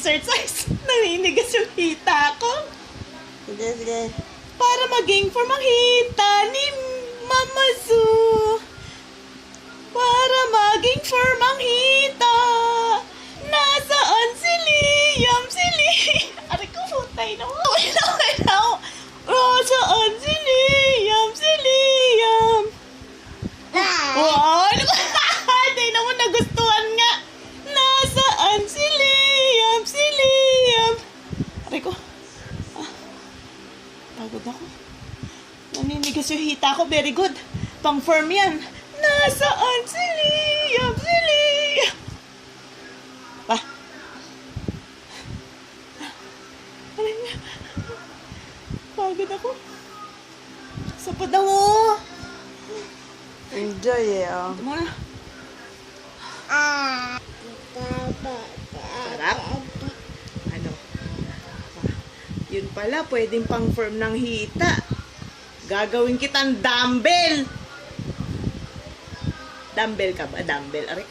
mag-exercise. Naninigas yung hita ko. Sige, sige. Para maging form ang hita ni Mama Zoo. Para maging firm ang hita. Nasaan si Liam? Si Liam. Aray ko, putay na. Wait na. Nasaan si Liam? Si Liam. Wow! Hindi naman nagustuhan nga. Nasaan si Liam? Si Liam. Aray ko. Pagod ako. Naninigas yung hita ko. Very good. Pang firm yan. Nasaan si Liam? Si Liam. Pa. Aray nga. Pagod ako. Sapad ako. Enjoy eh, oh. Ito muna. Sarap. Ano? Yun pala, pwedeng pang firm ng hita. Gagawin kitang dumbbell. Dumbbell ka ba? Dumbbell. Aray.